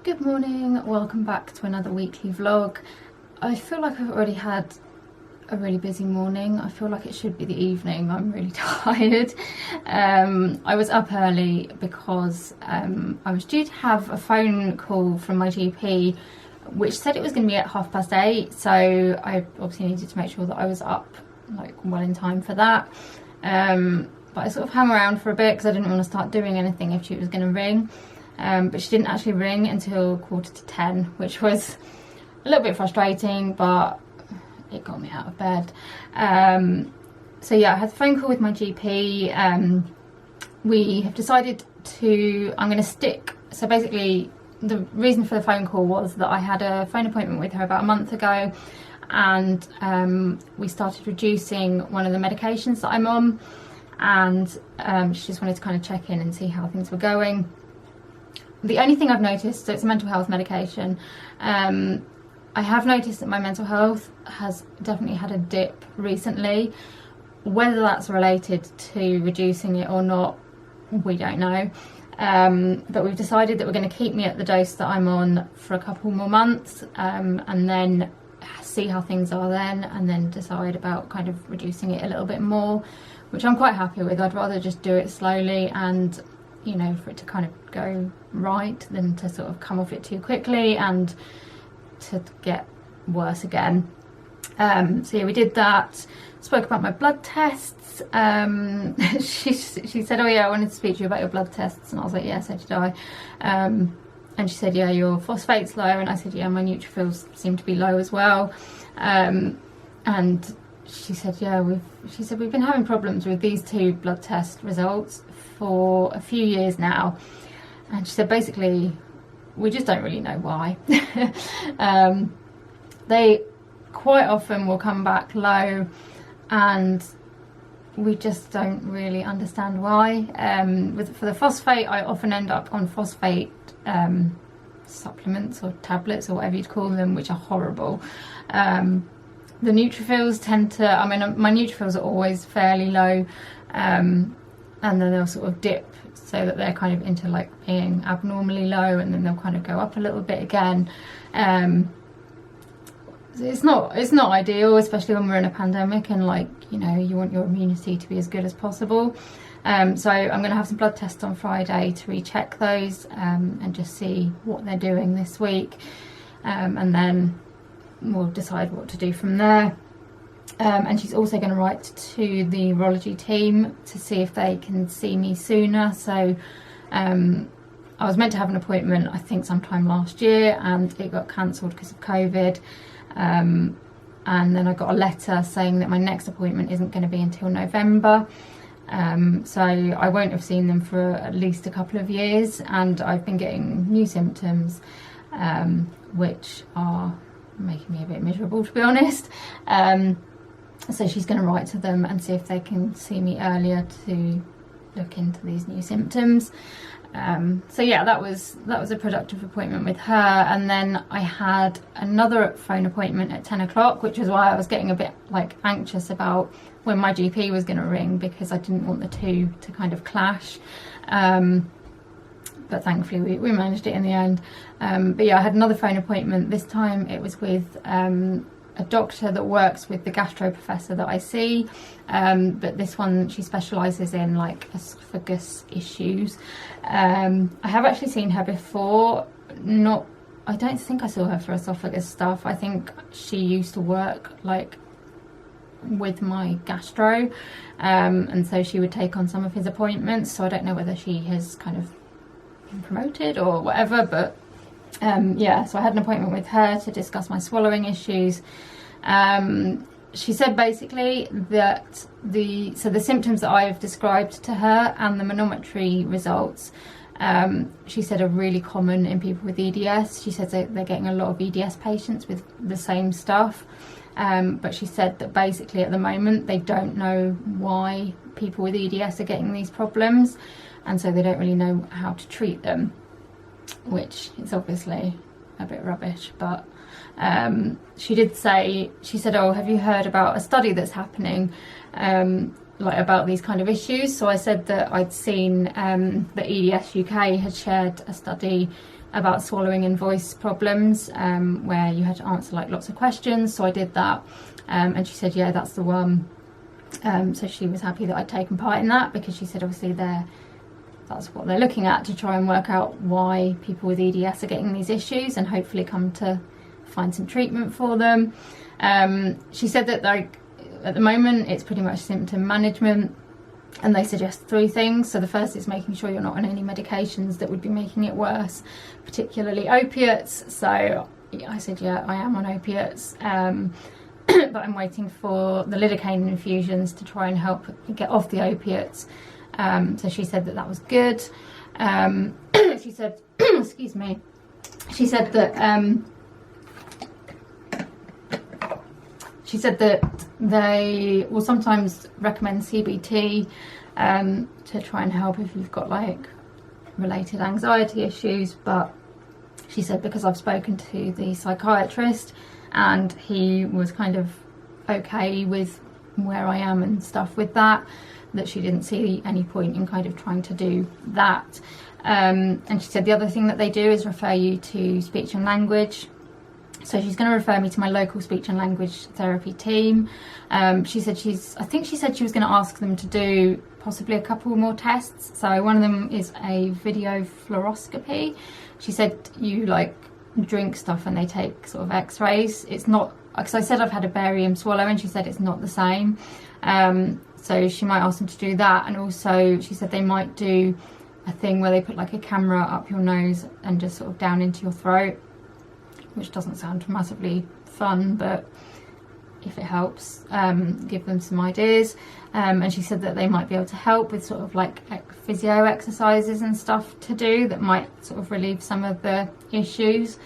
Good morning, welcome back to another weekly vlog. I feel like I've already had a really busy morning. I feel like it should be the evening. I'm really tired. I was up early because I was due to have a phone call from my GP which said it was going to be at 8:30, so I obviously needed to make sure that I was up like well in time for that. But I sort of hung around for a bit because I didn't want to start doing anything if she was going to ring. But she didn't actually ring until 9:45, which was a little bit frustrating, but it got me out of bed. So yeah, I had a phone call with my GP. We have decided I'm going to stick, so basically the reason for the phone call was that I had a phone appointment with her about a month ago, and we started reducing one of the medications that I'm on, and she just wanted to kind of check in and see how things were going. The only thing I've noticed, so it's a mental health medication, I have noticed that my mental health has definitely had a dip recently. Whether that's related to reducing it or not, we don't know. But we've decided that we're going to keep me at the dose that I'm on for a couple more months, and then see how things are then, and then decide about kind of reducing it a little bit more, which I'm quite happy with. I'd rather just do it slowly and, you know, for it to kind of go right than to sort of come off it too quickly and to get worse again. So yeah, we did that. Spoke about my blood tests. She said, oh yeah, I wanted to speak to you about your blood tests, and I was like, yeah, so did I. And she said, yeah, your phosphate's low, and I said, yeah, my neutrophils seem to be low as well. And she said, yeah, we've been having problems with these two blood test results for a few years now. And she said, basically, we just don't really know why. They quite often will come back low, and we just don't really understand why. For the phosphate, I often end up on phosphate supplements or tablets or whatever you'd call them, which are horrible. The neutrophils tend to, I mean, my neutrophils are always fairly low, and then they'll sort of dip so that they're kind of into like being abnormally low, and then they'll kind of go up a little bit again. It's not ideal, especially when we're in a pandemic and, like, you know, you want your immunity to be as good as possible. So I'm going to have some blood tests on Friday to recheck those, and just see what they're doing this week, and then we'll decide what to do from there. And she's also going to write to the urology team to see if they can see me sooner. So I was meant to have an appointment, I think sometime last year, and it got cancelled because of COVID. And then I got a letter saying that my next appointment isn't going to be until November. So I won't have seen them for at least a couple of years, and I've been getting new symptoms, which are making me a bit miserable, to be honest. So she's going to write to them and see if they can see me earlier to look into these new symptoms. So yeah, that was a productive appointment with her. And then I had another phone appointment at 10 o'clock, which is why I was getting a bit like anxious about when my GP was going to ring, because I didn't want the two to kind of clash. But thankfully we managed it in the end. But yeah, I had another phone appointment. This time it was with a doctor that works with the gastro professor that I see, but this one, she specialises in like esophagus issues. I have actually seen her before. I don't think I saw her for esophagus stuff. I think she used to work like with my gastro, and so she would take on some of his appointments. So I don't know whether she has kind of been promoted or whatever, but yeah, so I had an appointment with her to discuss my swallowing issues. She said basically that the symptoms that I've described to her and the manometry results, she said, are really common in people with EDS. She said they're getting a lot of EDS patients with the same stuff, but she said that basically at the moment they don't know why people with EDS are getting these problems, and so they don't really know how to treat them, which is obviously a bit rubbish. But she said, oh, have you heard about a study that's happening like about these kind of issues? So I said that I'd seen that EDS UK had shared a study about swallowing and voice problems, where you had to answer like lots of questions. So I did that, and she said, yeah, that's the one. So she was happy that I'd taken part in that, because she said obviously that's what they're looking at, to try and work out why people with EDS are getting these issues and hopefully come to find some treatment for them. She said that like at the moment it's pretty much symptom management, and they suggest 3 things. So the first is making sure you're not on any medications that would be making it worse, particularly opiates. So I said, yeah, I am on opiates, but I'm waiting for the lidocaine infusions to try and help get off the opiates. So she said that that was good. She said, excuse me, she said that they will sometimes recommend CBT to try and help if you've got like related anxiety issues. But she said, because I've spoken to the psychiatrist and he was kind of okay with where I am and stuff with that, that she didn't see any point in kind of trying to do that. And she said the other thing that they do is refer you to speech and language. So she's going to refer me to my local speech and language therapy team. She said I think she said she was going to ask them to do possibly a couple more tests. So one of them is a video fluoroscopy. She said you like drink stuff and they take sort of x-rays. It's not, because I said I've had a barium swallow, and she said it's not the same. So she might ask them to do that. And also she said they might do a thing where they put like a camera up your nose and just sort of down into your throat, which doesn't sound massively fun, but if it helps, give them some ideas. And she said that they might be able to help with sort of like physio exercises and stuff to do that might sort of relieve some of the issues.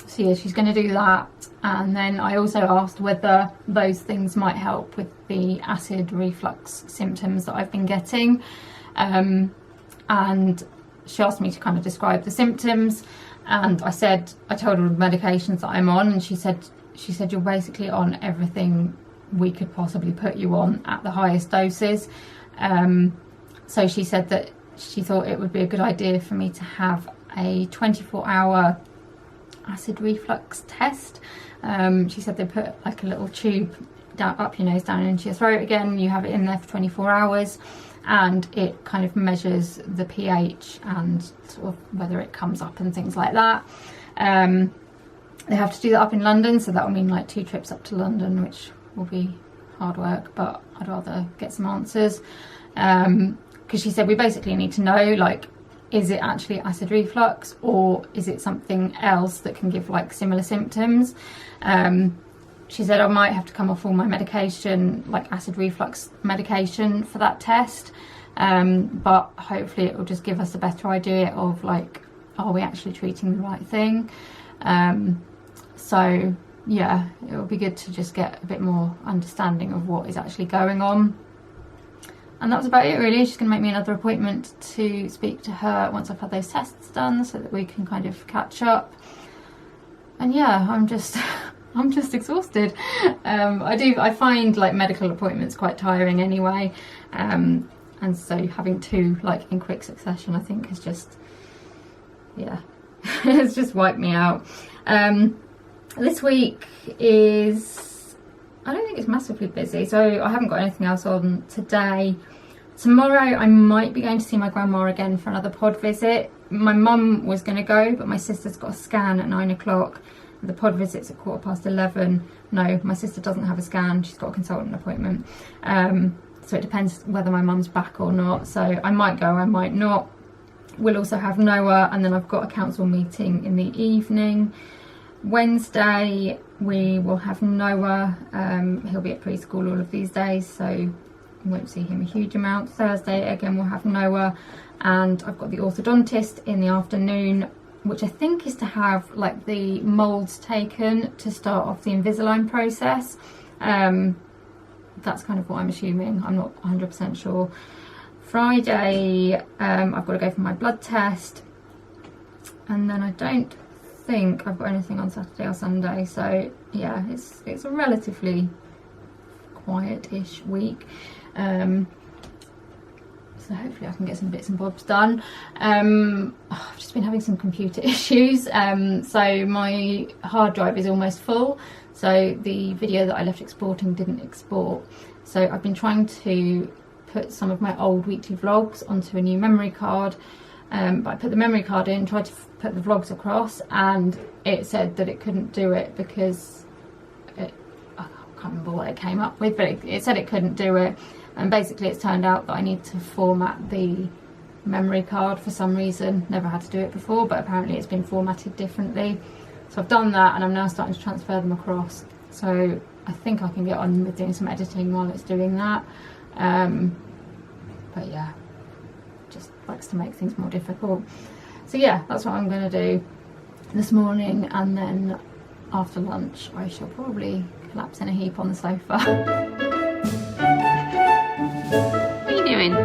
So yeah, she's going to do that. And then I also asked whether those things might help with the acid reflux symptoms that I've been getting. And she asked me to kind of describe the symptoms. And I told her the medications that I'm on, and she said you're basically on everything we could possibly put you on at the highest doses. So she said that she thought it would be a good idea for me to have a 24-hour acid reflux test. She said they put like a little tube down up your nose, down into your throat again. You have it in there for 24 hours. And it kind of measures the pH and sort of whether it comes up and things like that. They have to do that up in London, so that will mean like 2 trips up to London, which will be hard work, but I'd rather get some answers. Because she said we basically need to know, like, is it actually acid reflux, or is it something else that can give like similar symptoms? She said I might have to come off all my medication, like acid reflux medication, for that test. But hopefully it will just give us a better idea of like, are we actually treating the right thing? So yeah, it will be good to just get a bit more understanding of what is actually going on. And that was about it really. She's going to make me another appointment to speak to her once I've had those tests done, so that we can kind of catch up. And yeah, I'm just exhausted. I find like medical appointments quite tiring anyway, and so having 2 like in quick succession, I think has just, yeah, it's just wiped me out. This week is, I don't think it's massively busy, so I haven't got anything else on today. Tomorrow I might be going to see my grandma again for another pod visit. My mum was going to go, but my sister's got a scan at 9 o'clock. The pod visit's at 11:15. No, my sister doesn't have a scan. She's got a consultant appointment. So it depends whether my mum's back or not. So I might go, I might not. We'll also have Noah, and then I've got a council meeting in the evening. Wednesday we will have Noah. He'll be at preschool all of these days, so we won't see him a huge amount. Thursday again we'll have Noah, and I've got the orthodontist in the afternoon, which I think is to have like the moulds taken to start off the Invisalign process. That's kind of what I'm assuming. I'm not 100% sure. Friday, I've got to go for my blood test, and then I don't think I've got anything on Saturday or Sunday. So yeah, it's a relatively quiet-ish week. so hopefully I can get some bits and bobs done. I've just been having some computer issues, so my hard drive is almost full, so the video that I left exporting didn't export. So I've been trying to put some of my old weekly vlogs onto a new memory card, but I put the memory card in, tried to put the vlogs across, and it said that it couldn't do it because I can't remember what it came up with, but it said it couldn't do it. And basically it's turned out that I need to format the memory card for some reason. Never had to do it before, but apparently it's been formatted differently. So I've done that, and I'm now starting to transfer them across. So I think I can get on with doing some editing while it's doing that. But yeah, just likes to make things more difficult. So yeah, that's what I'm going to do this morning, and then after lunch I shall probably collapse in a heap on the sofa. What are you doing?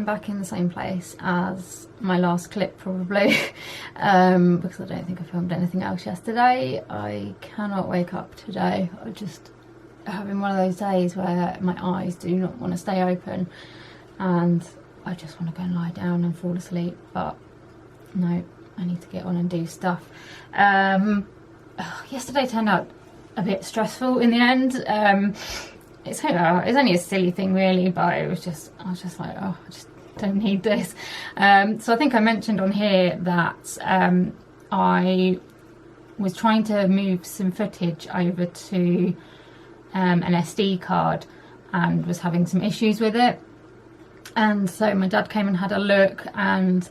Back in the same place as my last clip probably, because I don't think I filmed anything else yesterday. I cannot wake up today. I just having one of those days where my eyes do not want to stay open, and I just want to go and lie down and fall asleep, but no, I need to get on and do stuff. Yesterday turned out a bit stressful in the end. It's only a silly thing really, but I was just like, oh, I just don't need this. So I think I mentioned on here that I was trying to move some footage over to an SD card and was having some issues with it. And so my dad came and had a look, and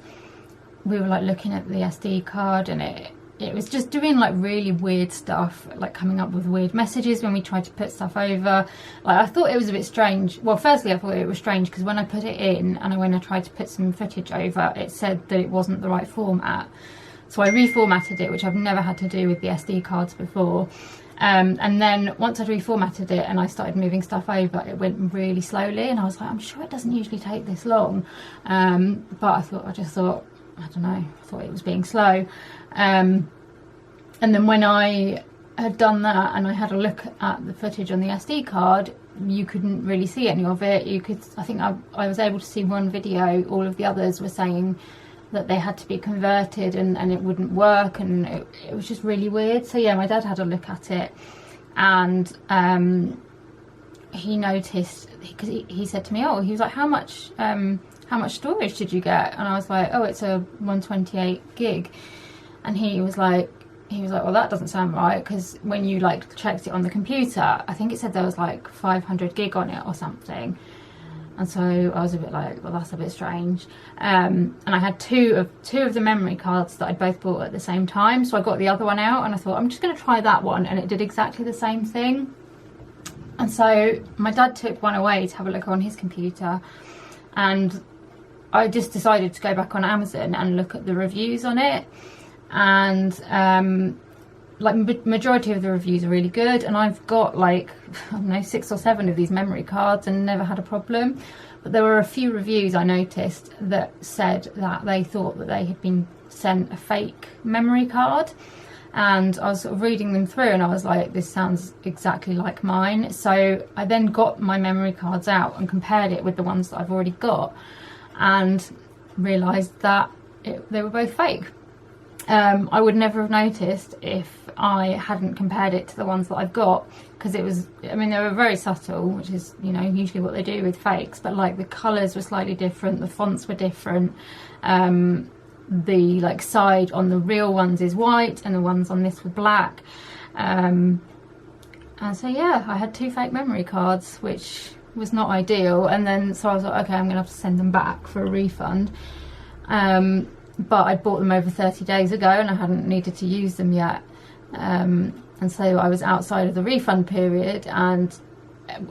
we were like looking at the SD card, and it was just doing like really weird stuff, like coming up with weird messages when we tried to put stuff over. Like I thought it was a bit strange. Well, firstly I thought it was strange because when I put it in and when I tried to put some footage over, it said that it wasn't the right format. So I reformatted it, which I've never had to do with the SD cards before. And then once I'd reformatted it and I started moving stuff over, it went really slowly, and I was like, I'm sure it doesn't usually take this long. But I just thought, I don't know, I thought it was being slow. And then when I had done that and I had a look at the footage on the SD card, you couldn't really see any of it. I think I was able to see one video. All of the others were saying that they had to be converted and it wouldn't work, and it was just really weird. So yeah, my dad had a look at it, and he noticed, because he said to me, oh, he was like, how much storage did you get? And I was like, oh, it's a 128 gig. And he was like, well, that doesn't sound right, because when you like checked it on the computer, I think it said there was like 500 gig on it or something. And so I was a bit like, well, that's a bit strange. And I had two of the memory cards that I'd both bought at the same time. So I got the other one out and I thought, I'm just going to try that one. And it did exactly the same thing. And so my dad took one away to have a look on his computer. And I just decided to go back on Amazon and look at the reviews on it. And like majority of the reviews are really good, and I've got like, I don't know, 6 or 7 of these memory cards and never had a problem. But there were a few reviews I noticed that said that they thought that they had been sent a fake memory card, and I was sort of reading them through and I was like, this sounds exactly like mine. So I then got my memory cards out and compared it with the ones that I've already got, and realised that they were both fake. I would never have noticed if I hadn't compared it to the ones that I've got, because it was, I mean, they were very subtle, which is, you know, usually what they do with fakes, but like the colours were slightly different, the fonts were different, the like side on the real ones is white and the ones on this were black, and so yeah, I had 2 fake memory cards, which was not ideal. And then so I was like, okay, I'm gonna have to send them back for a refund. but I'd bought them over 30 days ago and I hadn't needed to use them yet. And so I was outside of the refund period, and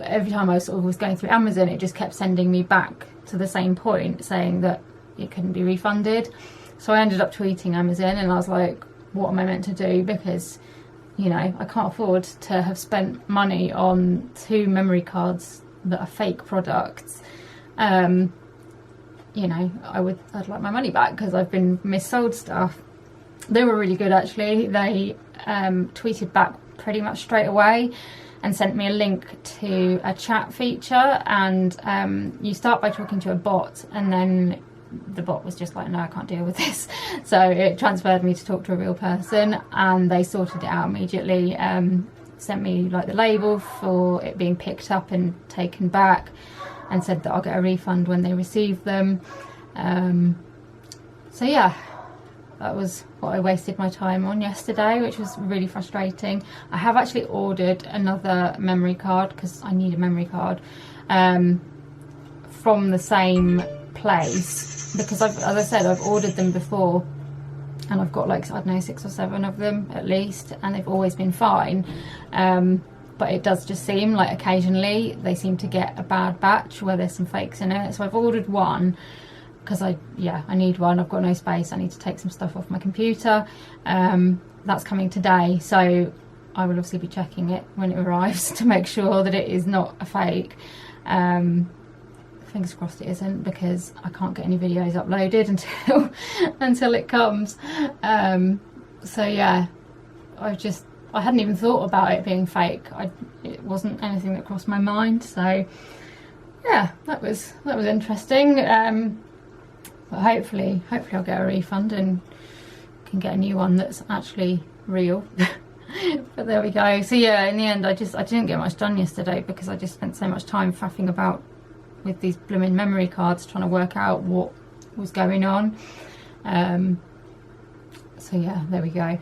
every time I was going through Amazon, it just kept sending me back to the same point saying that it couldn't be refunded. So I ended up tweeting Amazon and I was like, what am I meant to do? Because, you know, I can't afford to have spent money on 2 memory cards that are fake products. You know, I'd like my money back because I've been missold stuff. They were really good actually. They tweeted back pretty much straight away and sent me a link to a chat feature, and you start by talking to a bot, and then the bot was just like, no, I can't deal with this. So it transferred me to talk to a real person, and they sorted it out immediately. Sent me like the label for it being picked up and taken back, and said that I'll get a refund when they receive them. So yeah, that was what I wasted my time on yesterday, which was really frustrating. I have actually ordered another memory card because I need a memory card from the same place, because as I said, I've ordered them before and I've got like, I don't know, 6 or 7 of them at least, and they've always been fine. But it does just seem like occasionally they seem to get a bad batch where there's some fakes in it. So I've ordered one because I need one. I've got no space. I need to take some stuff off my computer. That's coming today, so I will obviously be checking it when it arrives to make sure that it is not a fake. Fingers crossed it isn't, because I can't get any videos uploaded until it comes. So yeah, I hadn't even thought about it being fake. It wasn't anything that crossed my mind. So yeah, that was interesting. But hopefully I'll get a refund and can get a new one that's actually real. But there we go. So yeah, in the end, I didn't get much done yesterday because I just spent so much time faffing about with these blooming memory cards, trying to work out what was going on. So yeah, there we go.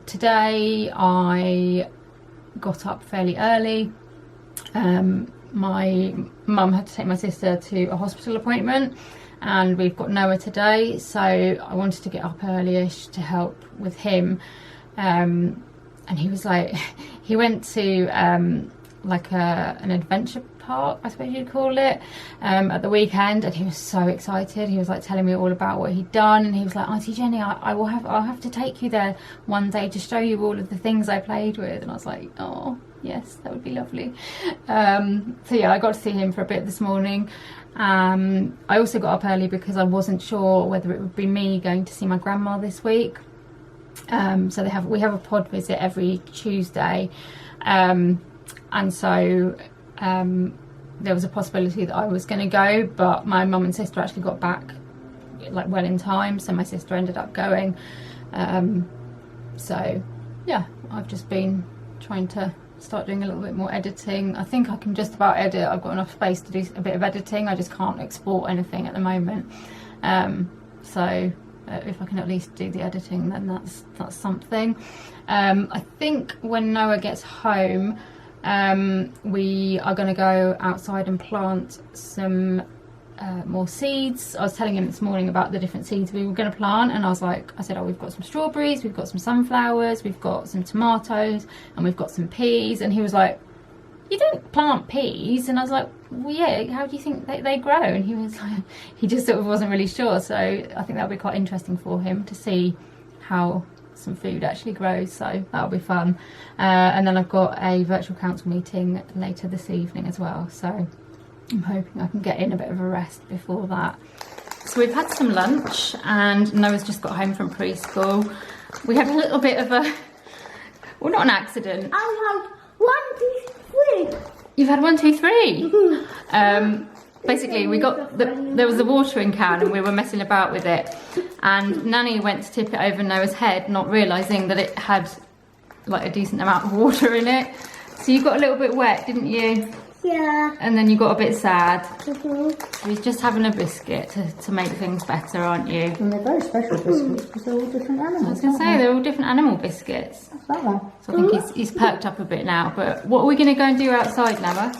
Today I got up fairly early. My mum had to take my sister to a hospital appointment, and we've got Noah today, so I wanted to get up early-ish to help with him. And he was like, he went to like an adventure park, I suppose you'd call it, at the weekend, and he was so excited. He was like telling me all about what he'd done, and he was like, Auntie Jenny, I'll have to take you there one day to show you all of the things I played with. And I was like, oh yes, that would be lovely. So yeah, I got to see him for a bit this morning. I also got up early because I wasn't sure whether it would be me going to see my grandma this week. So we have a pod visit every Tuesday, and so there was a possibility that I was going to go, but my mum and sister actually got back like well in time, so my sister ended up going. So yeah, I've just been trying to start doing a little bit more editing. I think I can just about edit. I've got enough space to do a bit of editing. I just can't export anything at the moment. So if I can at least do the editing, then that's something. I think when Noah gets home, we are going to go outside and plant some more seeds. I was telling him this morning about the different seeds we were going to plant, and I said, oh, we've got some strawberries, we've got some sunflowers, we've got some tomatoes, and we've got some peas. And he was like, you don't plant peas? And I was like, well, yeah, how do you think they grow? And he was like, he just sort of wasn't really sure. So I think that'll be quite interesting for him to see how some food actually grows, so that'll be fun. And then I've got a virtual council meeting later this evening as well, so I'm hoping I can get in a bit of a rest before that. So we've had some lunch, and Noah's just got home from preschool. We had a little bit of a, well, not an accident. I had 1, 2, 3. You've had 1, 2, 3. Basically, there was a watering can, and we were messing about with it, and Nanny went to tip it over Noah's head, not realising that it had like a decent amount of water in it. So you got a little bit wet, didn't you? Yeah. And then you got a bit sad. Mm-hmm. You're just having a biscuit to make things better, aren't you? And they're very special biscuits because they're all different animals. I was going to say, they're all different animal biscuits. That's that one. So I think he's perked up a bit now. But what are we going to go and do outside, Noah?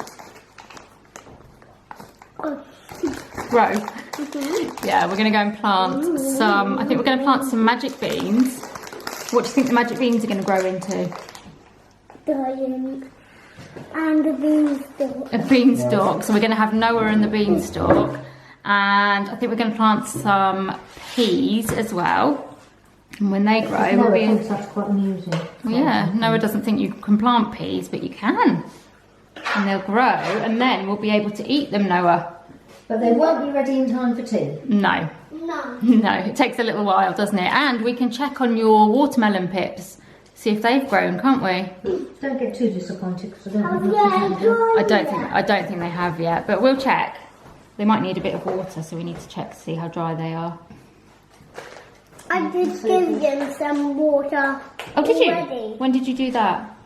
Grow. Yeah, we're going to go and plant some, I think we're going to plant some magic beans. What do you think the magic beans are going to grow into? Giant. And a beanstalk. A beanstalk. So we're going to have Noah and the beanstalk. And I think we're going to plant some peas as well. And when they grow, we'll be... That's quite amusing. Well, yeah, Noah doesn't think you can plant peas, but you can. And they'll grow, and then we'll be able to eat them, Noah. But they won't be ready in time for tea. No. No. No, it takes a little while, doesn't it? And we can check on your watermelon pips, see if they've grown, can't we? Don't get too disappointed because I don't have enough. I don't think they have yet, but we'll check. They might need a bit of water, so we need to check to see how dry they are. I did give them some water. Oh, did you? already. When did you do that?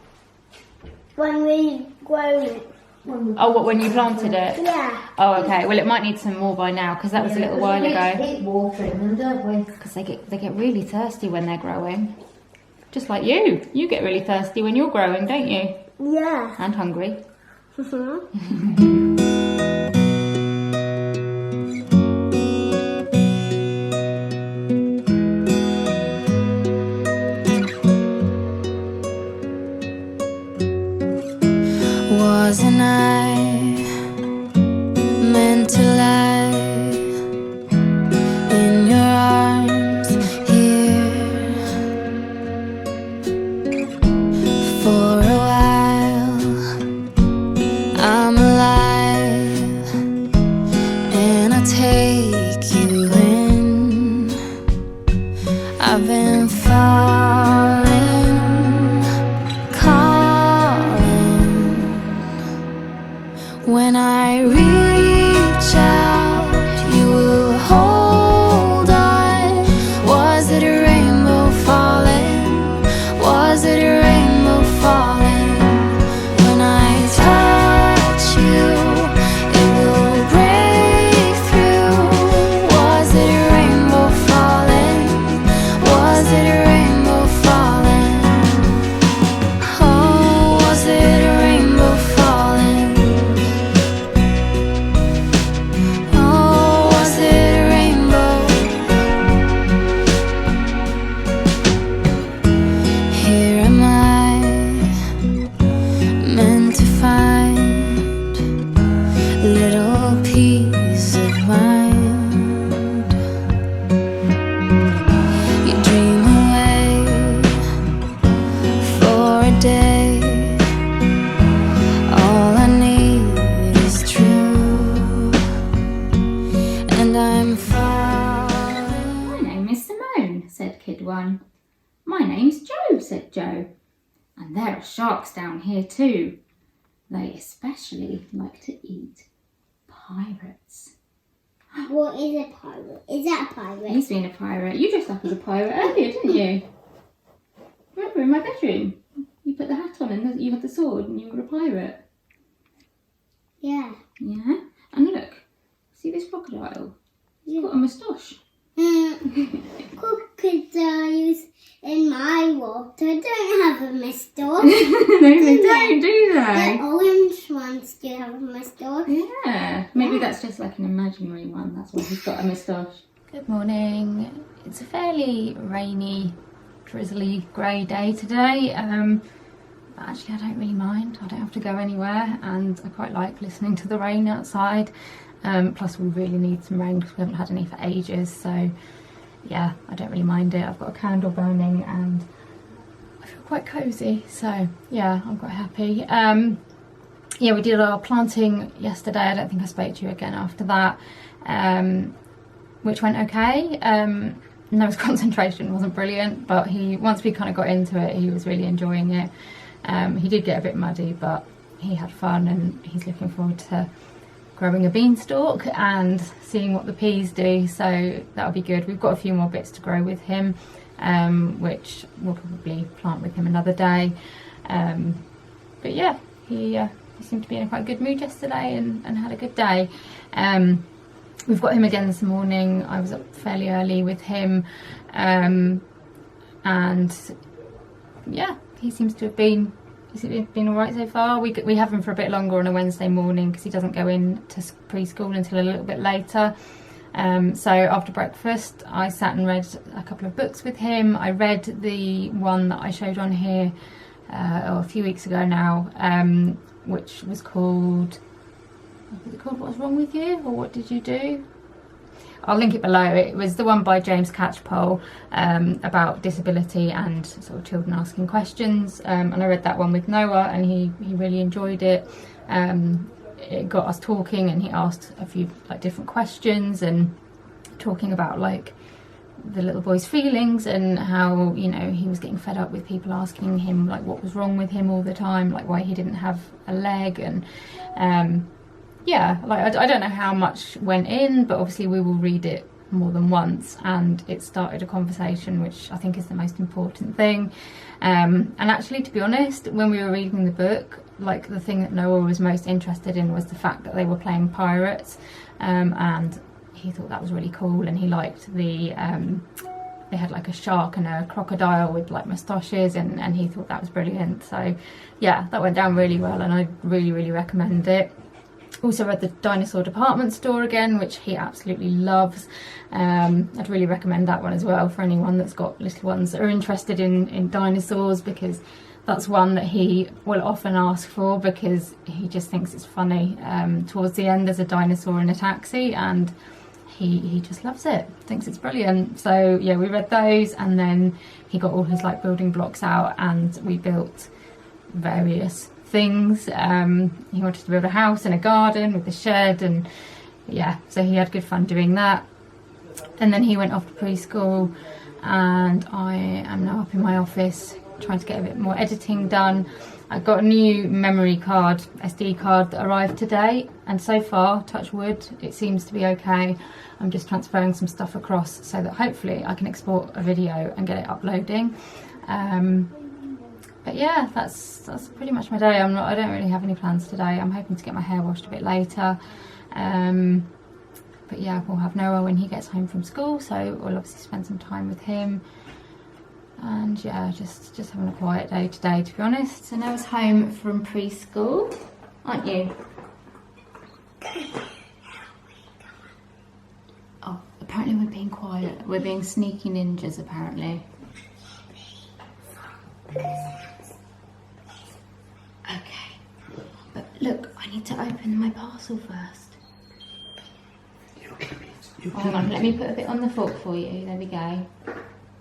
When we grown it. Oh, what, when you planted it? Yeah. Oh, okay. Well, it might need some more by now, because that was a little while ago. Keep watering them, don't we? Because they get really thirsty when they're growing. Just like you. You get really thirsty when you're growing, don't you? Yeah. And hungry. Wasn't I meant to lie in your arms here for a while? I'm alive and I take you in. I've been falling, when I reach out, you will hold on. Was it a rainbow falling? Was it a rainbow falling? When I touch you, it will break through. Was it a rainbow falling? Was it a rainbow falling? Oh, was it a rainbow falling? My name's Joe, said Joe. And there are sharks down here too. They especially like to eat pirates. What is a pirate? Is that a pirate? He's been a pirate. You dressed up as a pirate earlier, didn't you? Remember in my bedroom? You put the hat on and you had the sword and you were a pirate. Yeah. Yeah. And look, see this crocodile? He's got a moustache. Crocodiles in my water don't have a moustache. No, they don't, do they? The orange ones do have a moustache. Yeah. Maybe that's just like an imaginary one. That's why he's got a moustache. Good morning. It's a fairly rainy, drizzly, grey day today. But actually I don't really mind. I don't have to go anywhere and I quite like listening to the rain outside. Plus we really need some rain because we haven't had any for ages, so yeah, I don't really mind it. I've got a candle burning and I feel quite cosy, so yeah, I'm quite happy. Yeah, we did our planting yesterday. I don't think I spoke to you again after that, which went okay. Noah's concentration wasn't brilliant, but once we kind of got into it, he was really enjoying it. He did get a bit muddy, but he had fun and he's looking forward to growing a beanstalk and seeing what the peas do, so that'll be good. We've got a few more bits to grow with him, which we'll probably plant with him another day. But yeah, he seemed to be in a quite good mood yesterday and had a good day. We've got him again this morning. I was up fairly early with him, and yeah, he seems to have been all right so far. We have him for a bit longer on a Wednesday morning because he doesn't go in to preschool until a little bit later. So after breakfast I sat and read a couple of books with him. I read the one that I showed on here a few weeks ago now, which was called, What's Wrong With You, or What Did You Do? I'll link it below. It was the one by James Catchpole about disability and sort of children asking questions, and I read that one with Noah, and he really enjoyed it. It got us talking, and he asked a few like different questions and talking about like the little boy's feelings and how, you know, he was getting fed up with people asking him like what was wrong with him all the time, like why he didn't have a leg, and yeah, like I don't know how much went in, but obviously we will read it more than once, and it started a conversation, which I think is the most important thing. And actually, to be honest, when we were reading the book, like the thing that Noah was most interested in was the fact that they were playing pirates, and he thought that was really cool, and he liked the they had like a shark and a crocodile with like moustaches, and he thought that was brilliant. So yeah, that went down really well, and I really recommend it. Also read the Dinosaur Department Store again, which he absolutely loves. I'd really recommend that one as well for anyone that's got little ones that are interested in dinosaurs, because that's one that he will often ask for, because he just thinks it's funny. Towards the end there's a dinosaur in a taxi, and he just loves it, thinks it's brilliant. So yeah, we read those, and then he got all his like building blocks out, and we built various things. He wanted to build a house and a garden with a shed, and yeah, so he had good fun doing that. And then he went off to preschool, and I am now up in my office trying to get a bit more editing done. I got a new memory card, SD card, that arrived today, and so far, touch wood, it seems to be okay. I'm just transferring some stuff across so that hopefully I can export a video and get it uploading. But yeah, that's pretty much my day. I don't really have any plans today. I'm hoping to get my hair washed a bit later. But yeah, we'll have Noah when he gets home from school, so we'll obviously spend some time with him. And yeah, just having a quiet day today, to be honest. So Noah's home from preschool, aren't you? Oh, apparently we're being quiet. We're being sneaky ninjas, apparently. Okay, but look, I need to open my parcel first. Hang on, let me put a bit on the fork for you. There we go.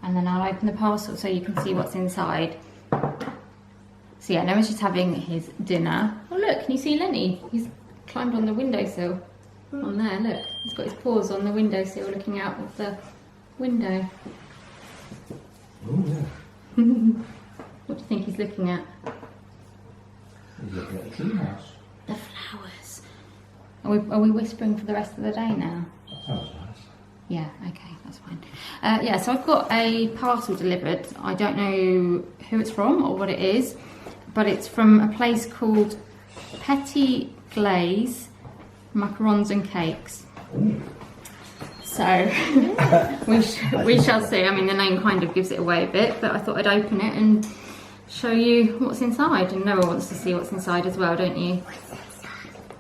And then I'll open the parcel so you can see what's inside. So yeah, Noah's just having his dinner. Oh look, can you see Lenny? He's climbed on the windowsill. On there, look. He's got his paws on the windowsill looking out of the window. Oh yeah. What do you think he's looking at? He's looking at the tree house. The flowers. Are we whispering for the rest of the day now? That sounds nice. Yeah, okay, that's fine. Yeah, so I've got a parcel delivered. I don't know who it's from or what it is, but it's from a place called Petit Glaze Macarons and Cakes. Ooh. So we shall see. I mean, the name kind of gives it away a bit, but I thought I'd open it and show you what's inside. And Noah wants to see what's inside as well, don't you?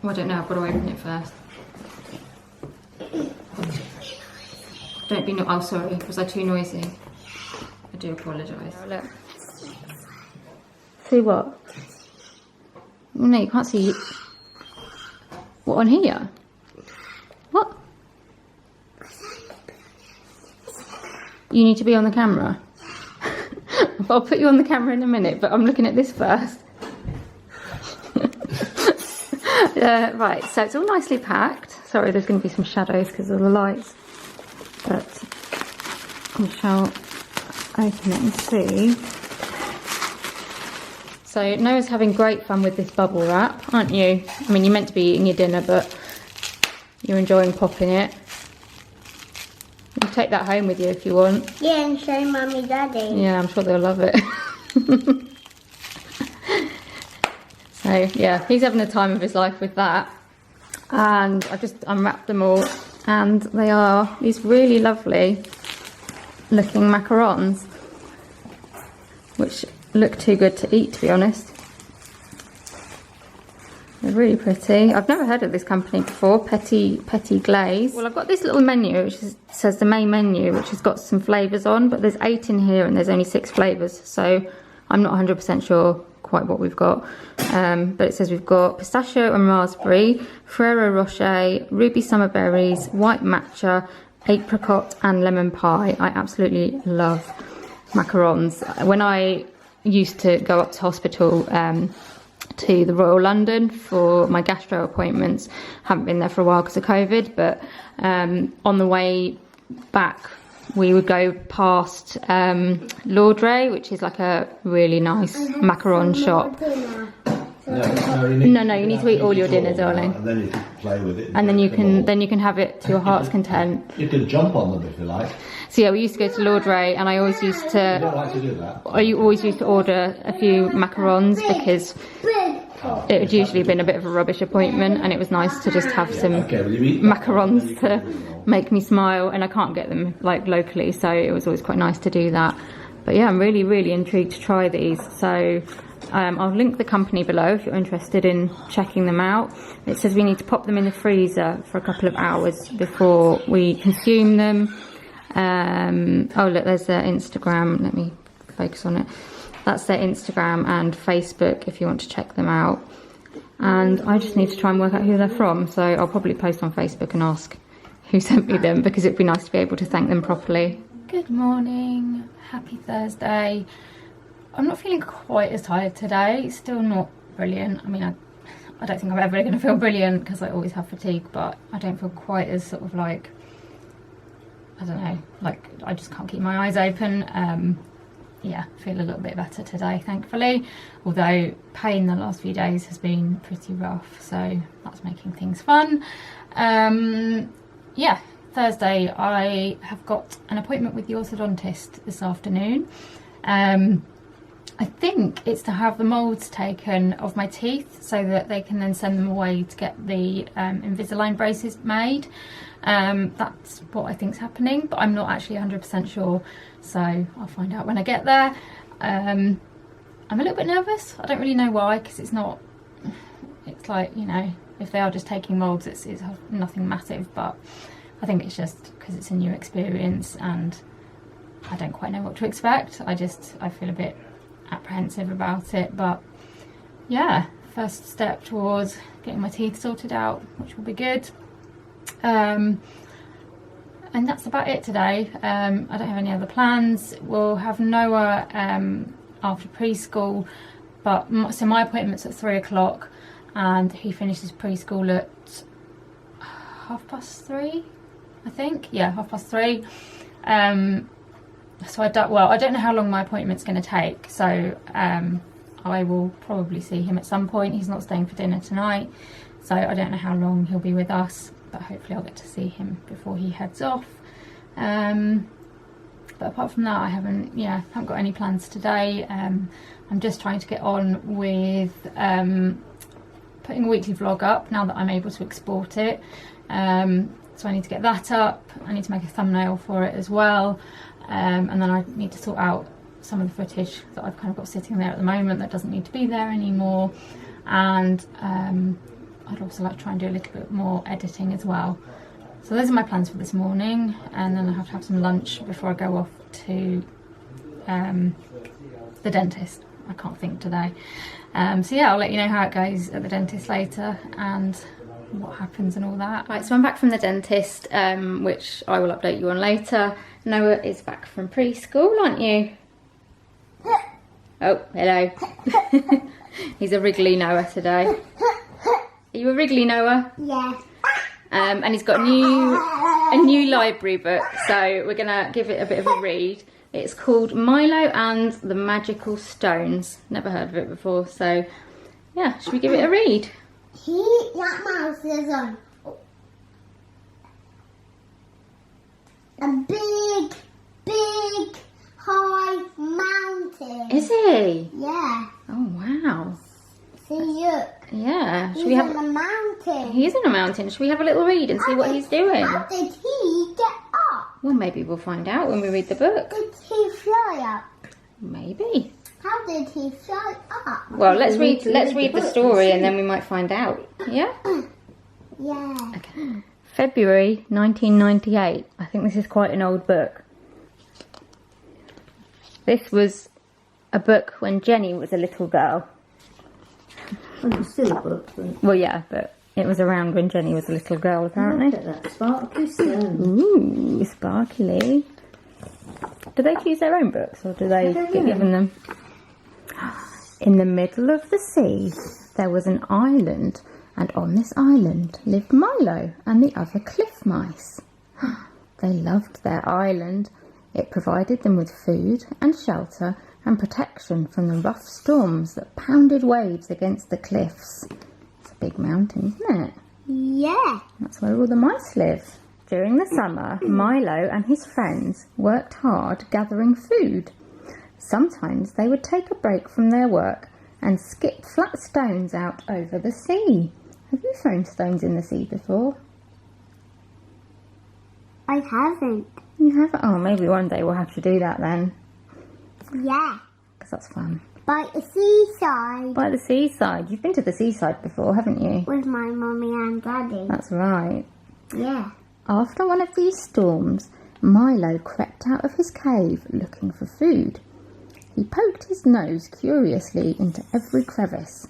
Well, I don't know, I've got to open it first. Don't be oh sorry, was I too noisy? I do apologise. Oh, look. See what? No, you can't see. What, on here? What? You need to be on the camera. I'll put you on the camera in a minute, but I'm looking at this first. Right, so it's all nicely packed. Sorry, there's going to be some shadows because of the lights. But we shall open it and see. So Noah's having great fun with this bubble wrap, aren't you? I mean, you're meant to be eating your dinner, but you're enjoying popping it. You can take that home with you if you want. Yeah, and show Mummy Daddy. Yeah, I'm sure they'll love it. So yeah, he's having the time of his life with that. And I just unwrapped them all, and they are these really lovely looking macarons, which look too good to eat, to be honest. They're really pretty. I've never heard of this company before, Petit Glaze. Well, I've got this little menu which says the main menu, which has got some flavours on, but there's 8 in here and there's only 6 flavours, so I'm not 100% sure quite what we've got. But it says we've got pistachio and raspberry, Ferrero Rocher, ruby summer berries, white matcha, apricot and lemon pie. I absolutely love macarons. When I used to go up to hospital to the Royal London for my gastro appointments, haven't been there for a while because of COVID, but on the way back we would go past Laudray, which is like a really nice macaron shop. No, you need to eat all your dinner, darling. And then you can play with it. And then you can have it to your heart's content. You can jump on them if you like. So yeah, we used to go to Laudray, and I always used You to. don't like to do that. I always used to order a few macarons because it had usually been a bit of a rubbish appointment, and it was nice to just have some Okay, well, you eat that macarons one, then you to can do it all. make me smile, and I can't get them like locally, so it was always quite nice to do that. But yeah, I'm really intrigued to try these. So I'll link the company below if you're interested in checking them out. It says we need to pop them in the freezer for a couple of hours before we consume them. Oh look, there's their Instagram. Let me focus on it. That's their Instagram and Facebook if you want to check them out. And I just need to try and work out who they're from, so I'll probably post on Facebook and ask who sent me them, because it'd be nice to be able to thank them properly. Good morning, happy Thursday. I'm not feeling quite as tired today, still not brilliant. I mean, I don't think I'm ever going to feel brilliant because I always have fatigue, but I don't feel quite as sort of like, I don't know, like I just can't keep my eyes open. Yeah, feel a little bit better today, thankfully, although pain the last few days has been pretty rough, so that's making things fun. Yeah, Thursday I have got an appointment with the orthodontist this afternoon. I think it's to have the moulds taken of my teeth so that they can then send them away to get the Invisalign braces made. That's what I think's happening, but I'm not actually 100% sure, so I'll find out when I get there. I'm a little bit nervous. I don't really know why, because it's like, you know, if they are just taking moulds, it's nothing massive, but I think it's just because it's a new experience and I don't quite know what to expect. I feel a bit apprehensive about it, but yeah, first step towards getting my teeth sorted out, which will be good. And that's about it today. I don't have any other plans. We'll have Noah after preschool, but so my appointment's at 3 o'clock and he finishes preschool at 3:30, I think. Yeah, 3:30. So I don't know how long my appointment's going to take, so I will probably see him at some point. He's not staying for dinner tonight, so I don't know how long he'll be with us, but hopefully I'll get to see him before he heads off. But apart from that, I haven't got any plans today. I'm just trying to get on with putting a weekly vlog up now that I'm able to export it. So I need to get that up. I need to make a thumbnail for it as well. And then I need to sort out some of the footage that I've kind of got sitting there at the moment that doesn't need to be there anymore. And I'd also like to try and do a little bit more editing as well. So those are my plans for this morning, and then I have to have some lunch before I go off to the dentist. I can't think today. So yeah, I'll let you know how it goes at the dentist later and what happens and all that. Right, so I'm back from the dentist, which I will update you on later. Noah is back from preschool, aren't you? Oh, hello. He's a wriggly Noah today. Are you a wriggly Noah? Yeah. And he's got a new library book, so we're gonna give it a bit of a read. It's called Milo and the Magical Stones. Never heard of it before, so yeah, should we give it a read? That mouse is on a big, high mountain. Is he? Yeah. Oh wow. See, look. Yeah. Should we He's have? on a mountain. He is on a mountain. Should we have a little read and see what he's doing? How did he get up? Well, maybe we'll find out when we read the book. Did he fly up? Maybe. How did he shut up? Well, let's read the story and then we might find out. Yeah? Yeah. Okay. February 1998. I think this is quite an old book. This was a book when Jenny was a little girl. Well, it's still a book, but Well, yeah, but it was around when Jenny was a little girl, apparently. look at that sparkly stone. Ooh, sparkly. Do they choose their own books or do they don't get know. given them? In the middle of the sea, there was an island, and on this island lived Milo and the other cliff mice. They loved their island. It provided them with food and shelter and protection from the rough storms that pounded waves against the cliffs. It's a big mountain, isn't it? Yeah. That's where all the mice live. During the summer, Milo and his friends worked hard gathering food. Sometimes they would take a break from their work and skip flat stones out over the sea. Have you thrown stones in the sea before? I haven't. You haven't? Oh, maybe one day we'll have to do that then, Yeah. because that's fun. By the seaside. By the seaside. You've been to the seaside before, haven't you? With my mummy and daddy. That's right. Yeah. After one of these storms, Milo crept out of his cave looking for food. He poked his nose curiously into every crevice.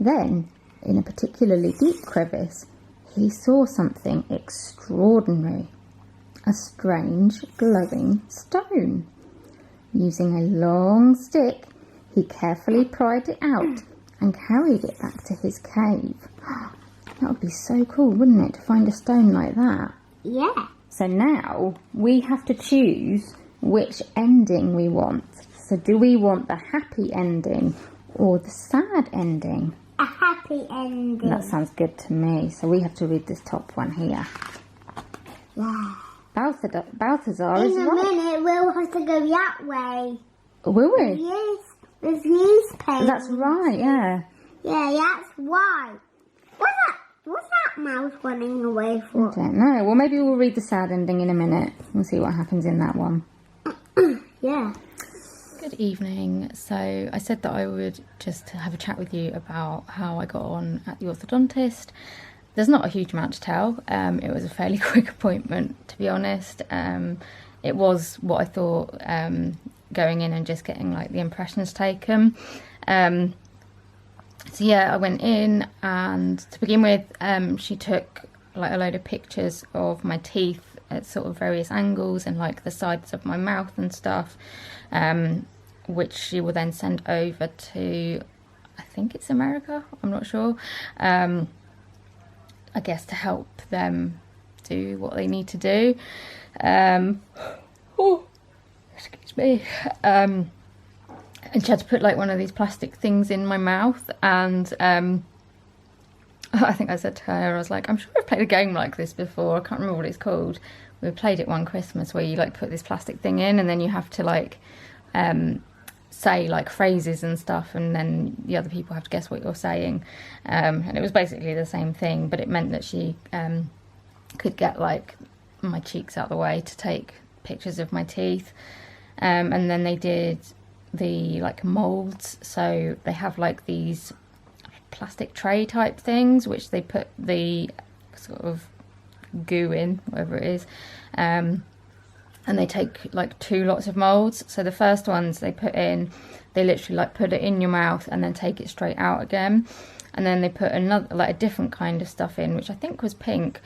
Then, in a particularly deep crevice, he saw something extraordinary. A strange, glowing stone. Using a long stick, he carefully pried it out and carried it back to his cave. That would be so cool, wouldn't it, to find a stone like that? Yeah. So now we have to choose which ending we want. So do we want the happy ending or the sad ending? A happy ending. That sounds good to me. So we have to read this top one here. Yeah. Balthazar is In a right. minute, we'll have to go that way. Will we? Yes. With newspapers. That's right, yeah. Yeah, that's why. What's that mouse running away for? I don't know. Well, maybe we'll read the sad ending in a minute. We'll see what happens in that one. Yeah. Good evening. So I said that I would just have a chat with you about how I got on at the orthodontist. There's not a huge amount to tell. It was a fairly quick appointment, to be honest. It was what I thought, going in and just getting like the impressions taken. So yeah, I went in, and to begin with, she took like a load of pictures of my teeth at sort of various angles and like the sides of my mouth and stuff, which she will then send over to, I think it's America, I'm not sure, I guess to help them do what they need to do. Oh, excuse me. And she had to put like one of these plastic things in my mouth, and I think I said to her, I was like, I'm sure I've played a game like this before, I can't remember what it's called. We played it one Christmas where you like put this plastic thing in and then you have to like say like phrases and stuff, and then the other people have to guess what you're saying, and it was basically the same thing, but it meant that she could get like my cheeks out of the way to take pictures of my teeth. And then they did the like moulds, so they have like these plastic tray type things which they put the sort of goo in, whatever it is, and they take like 2 lots of moulds. So the first ones they put in, they literally like put it in your mouth and then take it straight out again, and then they put another like a different kind of stuff in, which I think was pink,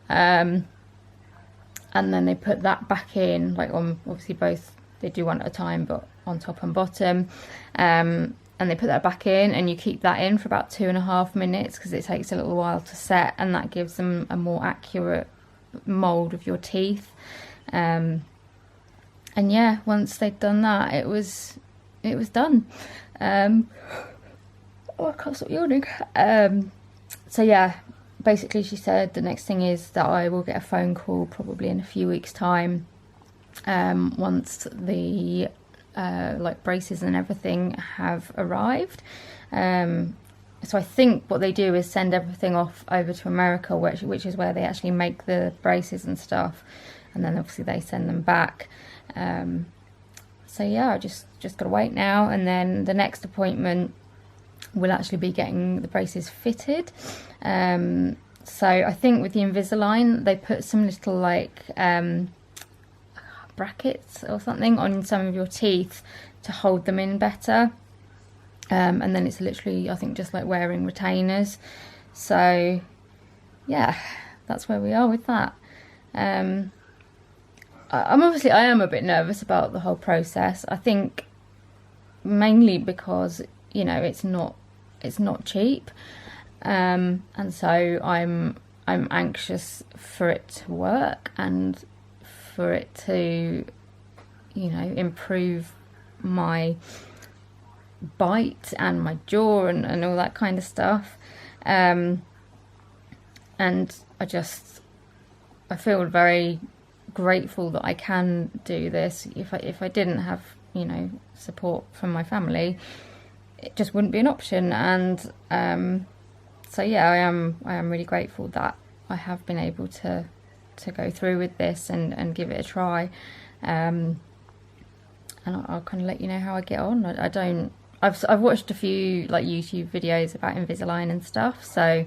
and then they put that back in, like on obviously both, they do one at a time but on top and bottom, and they put that back in, and you keep that in for about 2.5 minutes because it takes a little while to set, and that gives them a more accurate mould of your teeth. And yeah, once they'd done that, it was done. Oh, I can't stop yawning. So yeah, basically she said the next thing is that I will get a phone call probably in a few weeks' time, once the like braces and everything have arrived. So I think what they do is send everything off over to America, which is where they actually make the braces and stuff, and then obviously they send them back. So yeah, I just got to wait now, and then the next appointment will actually be getting the braces fitted. So I think with the Invisalign, they put some little like brackets or something on some of your teeth to hold them in better. And then it's literally, I think, just like wearing retainers. So yeah, that's where we are with that. I am a bit nervous about the whole process. I think mainly because, you know, it's not cheap, and so I'm anxious for it to work and for it to, you know, improve my bite and my jaw and all that kind of stuff. And I feel very grateful that I can do this. If I didn't have, you know, support from my family, it just wouldn't be an option. And so yeah, I am really grateful that I have been able to go through with this and give it a try. And I'll kind of let you know how I get on. I've watched a few like YouTube videos about Invisalign and stuff, so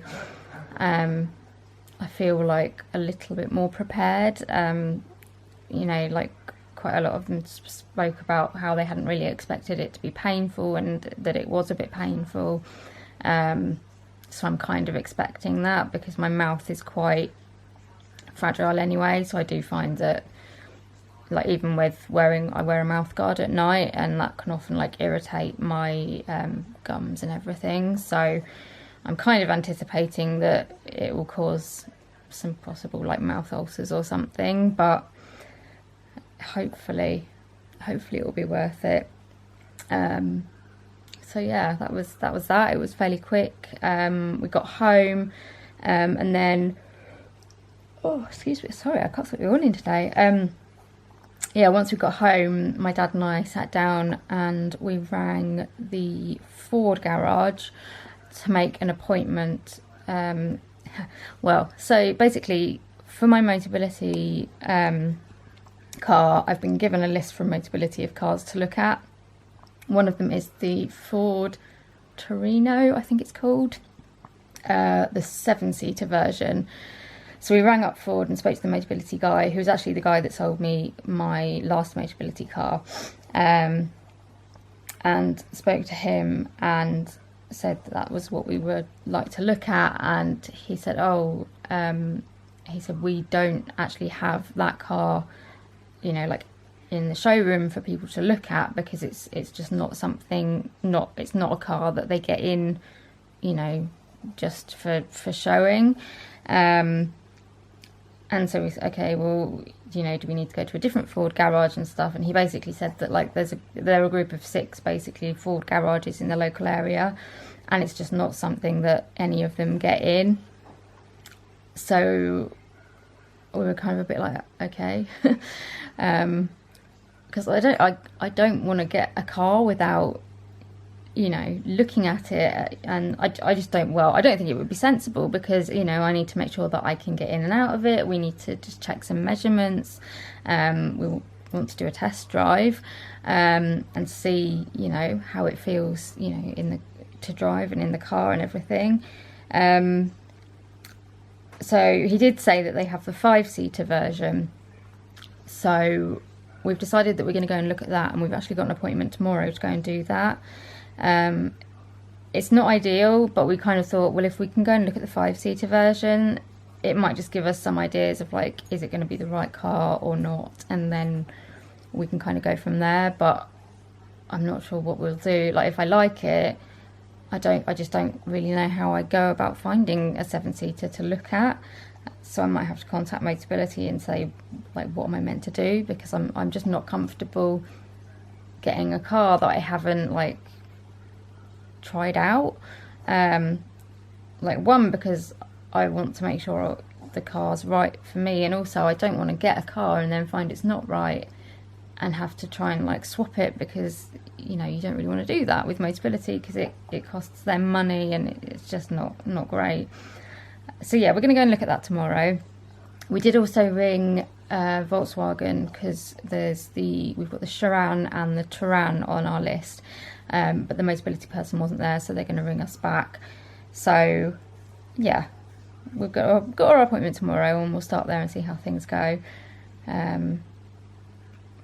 I feel like a little bit more prepared. You know, like quite a lot of them spoke about how they hadn't really expected it to be painful, and that it was a bit painful. So I'm kind of expecting that, because my mouth is quite fragile anyway, so I do find that, like, even with I wear a mouth guard at night, and that can often like irritate my gums and everything. So I'm kind of anticipating that it will cause some possible like mouth ulcers or something, but hopefully it will be worth it. So yeah, that was that. It was fairly quick. We got home, and then, oh, excuse me, sorry, I can't stop yawning today. Yeah, once we got home, my dad and I sat down and we rang the Ford garage to make an appointment. Well, so basically, for my Motability car, I've been given a list from Motability of cars to look at. One of them is the Ford Tourano, I think it's called, the 7-seater version. So we rang up Ford and spoke to the Motability guy, who was actually the guy that sold me my last Motability car, and spoke to him and said that was what we would like to look at. And he said, he said, we don't actually have that car, you know, like in the showroom for people to look at, because it's just not something, it's not a car that they get in, you know, just for showing. And so we said, okay, well, you know, do we need to go to a different Ford garage and stuff? And he basically said that, like, there are a group of 6 basically Ford garages in the local area, and it's just not something that any of them get in. So we were kind of a bit like, okay, because I don't want to get a car without, you know, looking at it, and I just don't, well, I don't think it would be sensible, because, you know, I need to make sure that I can get in and out of it. We need to just check some measurements. We want to do a test drive, and see, you know, how it feels, you know, to drive and in the car and everything. So he did say that they have the 5-seater version, so we've decided that we're going to go and look at that, and we've actually got an appointment tomorrow to go and do that. It's not ideal, but we kind of thought, well, if we can go and look at the 5-seater version, it might just give us some ideas of, like, is it going to be the right car or not, and then we can kind of go from there. But I'm not sure what we'll do. Like, if I like it, I just don't really know how I go about finding a 7-seater to look at. So I might have to contact Motability and say, like, what am I meant to do, because I'm just not comfortable getting a car that I haven't, like, tried out. Like, one, because I want to make sure the car's right for me, and also I don't want to get a car and then find it's not right and have to try and, like, swap it, because, you know, you don't really want to do that with Motability, because it costs them money, and it's just not great. So yeah, we're going to go and look at that tomorrow. We did also ring Volkswagen, because we've got the Touran and the Touran on our list, but the Motability person wasn't there, so they're going to ring us back. So yeah, we've got our appointment tomorrow, and we'll start there and see how things go.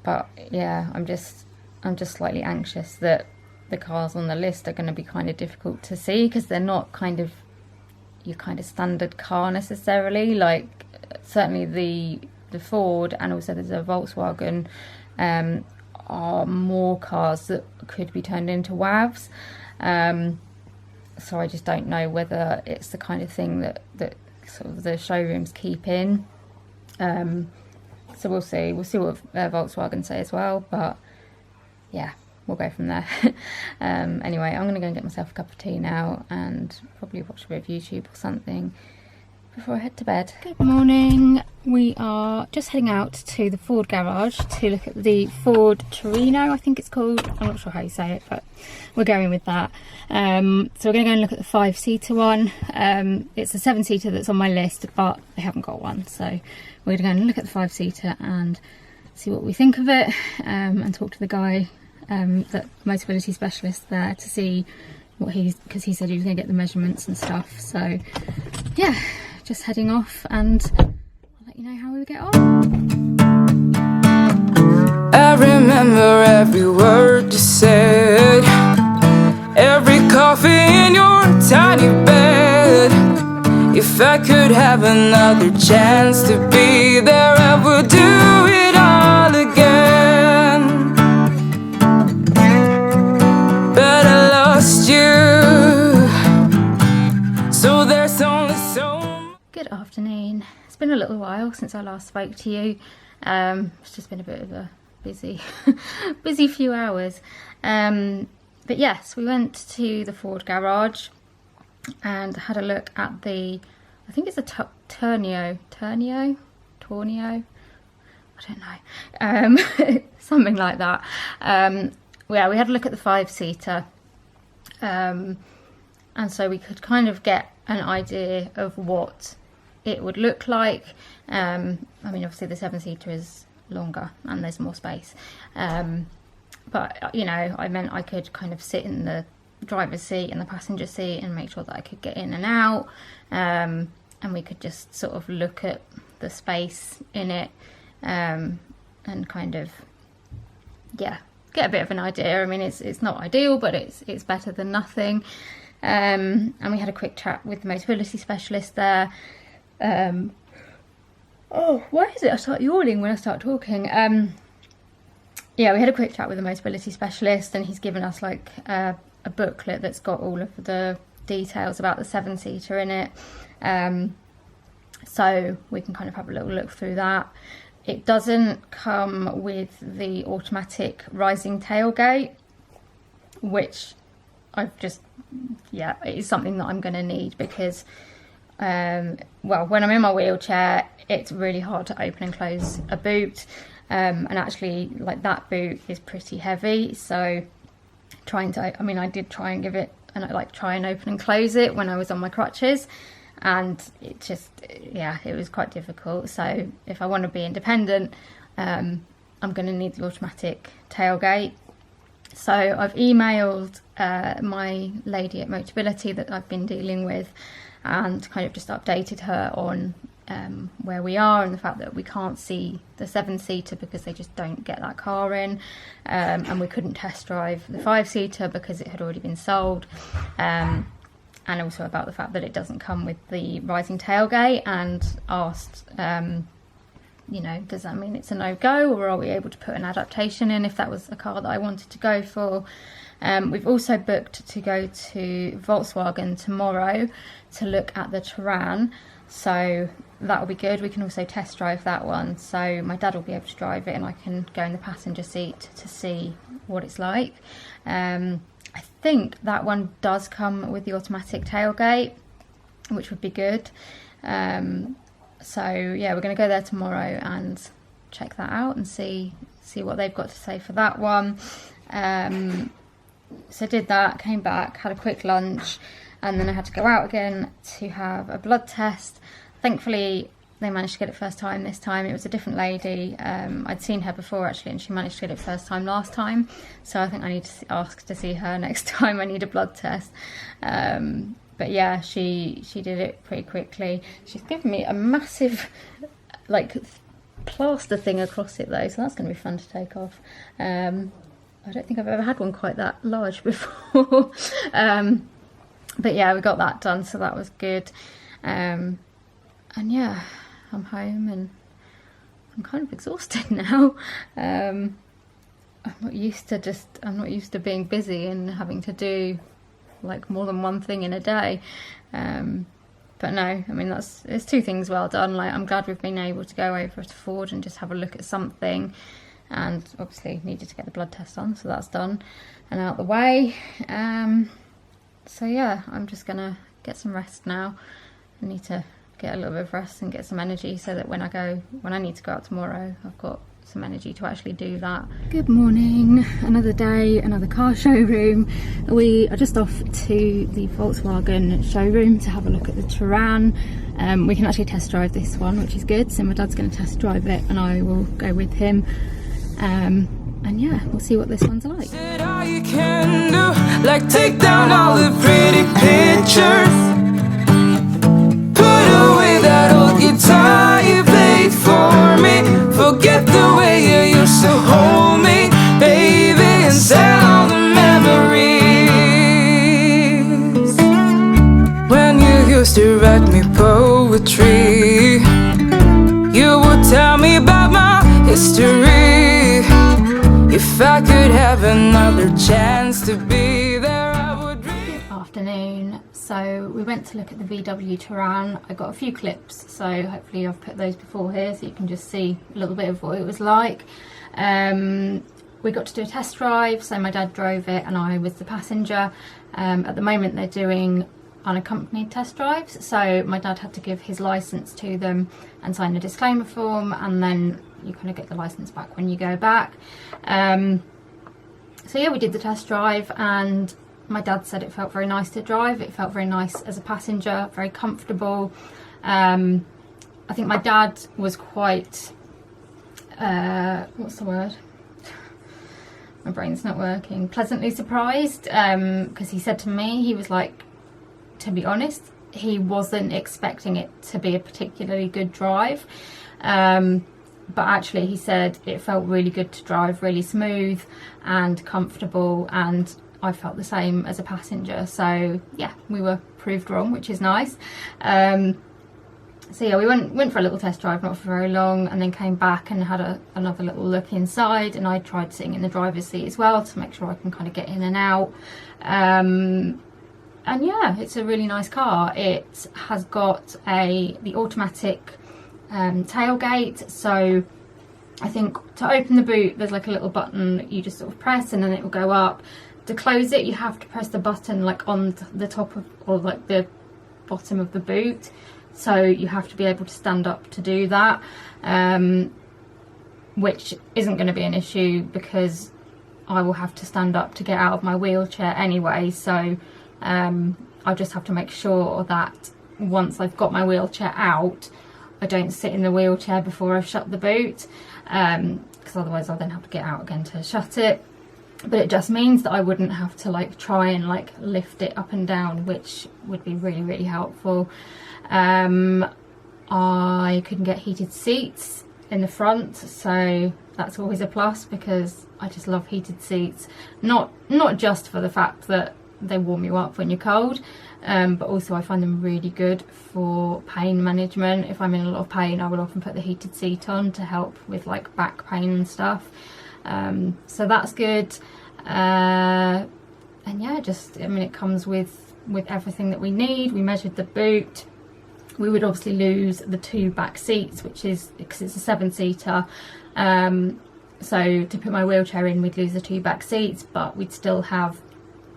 But yeah, I'm just slightly anxious that the cars on the list are going to be kind of difficult to see, because they're not kind of your kind of standard car necessarily. Like certainly the Ford, and also there's a Volkswagen, are more cars that could be turned into WAVs. So I just don't know whether it's the kind of thing that sort of the showrooms keep in. So we'll see what Volkswagen say as well, but yeah, we'll go from there. Anyway, I'm going to go and get myself a cup of tea now and probably watch a bit of YouTube or something before I head to bed. Good morning. We are just heading out to the Ford garage to look at the Ford Torino, I think it's called. I'm not sure how you say it, but we're going with that. So we're going to go and look at the 5-seater one. It's a 7-seater that's on my list, but they haven't got one. So we're going to go and look at the 5-seater and see what we think of it, and talk to the guy, the Motability specialist there, to see what because he said he was going to get the measurements and stuff. So yeah, just heading off, and I'll let you know how we get on. I remember every word you said, every coffee in your tiny bed. If I could have another chance to be there, I would do it all again. But I lost you, so there's only so much. Good afternoon. It's been a little while since I last spoke to you. It's just been a bit of a busy few hours. But yes, we went to the Ford garage and had a look at the, I think it's a Tourneo, I don't know, something like that. Yeah, we had a look at the 5-seater, and so we could kind of get an idea of what it would look like. I mean, obviously the 7-seater is longer and there's more space, but you know, I meant I could kind of sit in the driver's seat and the passenger seat and make sure that I could get in and out, and we could just sort of look at the space in it, and kind of, yeah, get a bit of an idea. I mean, it's not ideal, but it's better than nothing. And we had a quick chat with the Motability specialist there. Oh, why is it I start yawning when I start talking? Yeah, we had a quick chat with the Motability specialist, and he's given us like a booklet that's got all of the details about the 7-seater in it, so we can kind of have a little look through that. It doesn't come with the automatic rising tailgate, which I've just, yeah, it's something that I'm going to need, because well, when I'm in my wheelchair, it's really hard to open and close a boot, and actually, like, that boot is pretty heavy, so I did try and give it, and try and open and close it when I was on my crutches, and it just, yeah, it was quite difficult. So if I want to be independent, I'm going to need the automatic tailgate. So I've emailed my lady at Motability that I've been dealing with, and kind of just updated her on where we are, and the fact that we can't see the 7-seater because they just don't get that car in, and we couldn't test drive the 5-seater because it had already been sold, and also about the fact that it doesn't come with the rising tailgate, and asked, you know, does that mean it's a no-go, or are we able to put an adaptation in if that was a car that I wanted to go for. We've also booked to go to Volkswagen tomorrow to look at the Touran, so that will be good. We can also test drive that one, so my dad will be able to drive it and I can go in the passenger seat to see what it's like. I think that one does come with the automatic tailgate, which would be good. So yeah, we're going to go there tomorrow and check that out and see what they've got to say for that one. So did that, came back, had a quick lunch, and then I had to go out again to have a blood test. Thankfully, they managed to get it first time this time. It was a different lady. I'd seen her before actually, and she managed to get it first time last time. So I think I need to ask to see her next time I need a blood test. But yeah, she did it pretty quickly. She's given me a massive like plaster thing across it though, so that's going to be fun to take off. I don't think I've ever had one quite that large before. But yeah, we got that done, so that was good. And yeah, I'm home and I'm kind of exhausted now. I'm not used to being busy and having to do like more than one thing in a day. But no, I mean, it's 2 things well done. Like, I'm glad we've been able to go over to Ford and just have a look at something, and obviously needed to get the blood test on, so that's done and out the way. So yeah, I'm just gonna get some rest now. I need to get a little bit of rest and get some energy so that when I need to go out tomorrow, I've got some energy to actually do that. Good morning, another day, another car showroom. We are just off to the Volkswagen showroom to have a look at the Touran. We can actually test drive this one, which is good, so my dad's going to test drive it and I will go with him. And yeah, we'll see what this one's like. All you can do, like take down all the pretty pictures, put away that old guitar you played for me, forget the way you used to hold me, baby, and set all the memories when you used to write me poetry. You would tell me about my history. If I could have another chance to be there, I would dream. Good afternoon. So we went to look at the VW Touran. I got a few clips, so hopefully I've put those before here so you can just see a little bit of what it was like. We got to do a test drive, so my dad drove it and I was the passenger. At the moment they're doing unaccompanied test drives, so my dad had to give his license to them and sign a disclaimer form, and then you kind of get the license back when you go back. So yeah, we did the test drive and my dad said it felt very nice to drive. It felt very nice as a passenger, very comfortable. I think my dad was quite, what's the word? My brain's not working. Pleasantly surprised, because he said to me, he was like, to be honest, he wasn't expecting it to be a particularly good drive. But actually he said it felt really good to drive, really smooth and comfortable, and I felt the same as a passenger. So yeah, we were proved wrong, which is nice. So yeah, we went for a little test drive, not for very long, and then came back and had another little look inside, and I tried sitting in the driver's seat as well to make sure I can kind of get in and out. And yeah, it's a really nice car. It has got the automatic tailgate, so I think to open the boot there's like a little button that you just sort of press and then it will go up. To close it you have to press the button like on the top of, or like the bottom of the boot, so you have to be able to stand up to do that, which isn't going to be an issue because I will have to stand up to get out of my wheelchair anyway. So I'll just have to make sure that once I've got my wheelchair out, I don't sit in the wheelchair before I've shut the boot, because otherwise I'll then have to get out again to shut it. But it just means that I wouldn't have to like try and like lift it up and down, which would be really, really helpful. I couldn't get heated seats in the front, so that's always a plus because I just love heated seats. Not just for the fact that they warm you up when you're cold, but also I find them really good for pain management. If I'm in a lot of pain, I will often put the heated seat on to help with like back pain and stuff. So that's good. And yeah, just, I mean, it comes with everything that we need. We measured the boot. We would obviously lose the 2 back seats, which is because it's a 7-seater. So to put my wheelchair in, we'd lose the 2 back seats, but we'd still have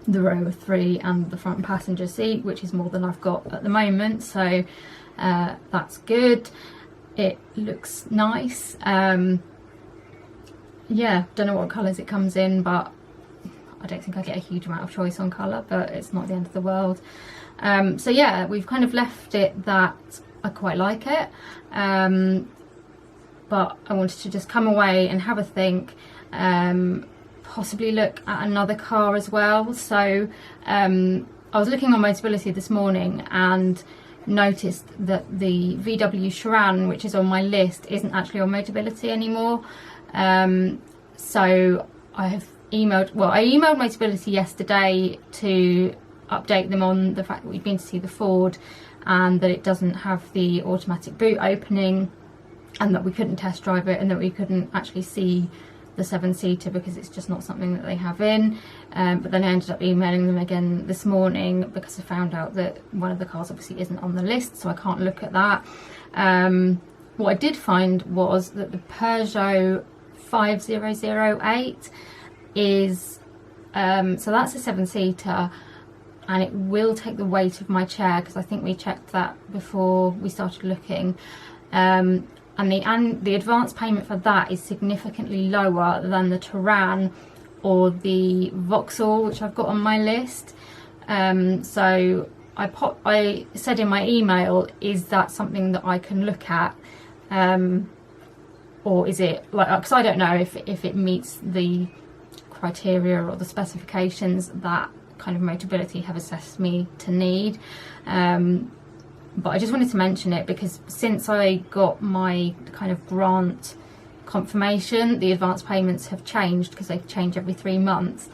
the row of 3 and the front passenger seat, which is more than I've got at the moment. So that's good. It looks nice. Yeah, don't know what colours it comes in, but I don't think I get a huge amount of choice on colour, but it's not the end of the world. So yeah, we've kind of left it that I quite like it, but I wanted to just come away and have a think, possibly look at another car as well. So I was looking on Motability this morning and noticed that the VW Touran, which is on my list, isn't actually on Motability anymore. So I have emailed Motability yesterday to update them on the fact that we've been to see the Ford and that it doesn't have the automatic boot opening, and that we couldn't test drive it, and that we couldn't actually see the 7-seater because it's just not something that they have in. But then I ended up emailing them again this morning because I found out that one of the cars obviously isn't on the list, so I can't look at that. What I did find was that the Peugeot 5008 is, so that's a 7-seater, and it will take the weight of my chair, because I think we checked that before we started looking. And the advance payment for that is significantly lower than the Touran or the Vauxhall, which I've got on my list. So I said in my email, is that something that I can look at, or is it like, because I don't know if it meets the criteria or the specifications that kind of Motability have assessed me to need. But I just wanted to mention it because since I got my kind of grant confirmation, the advance payments have changed, because they change every 3 months,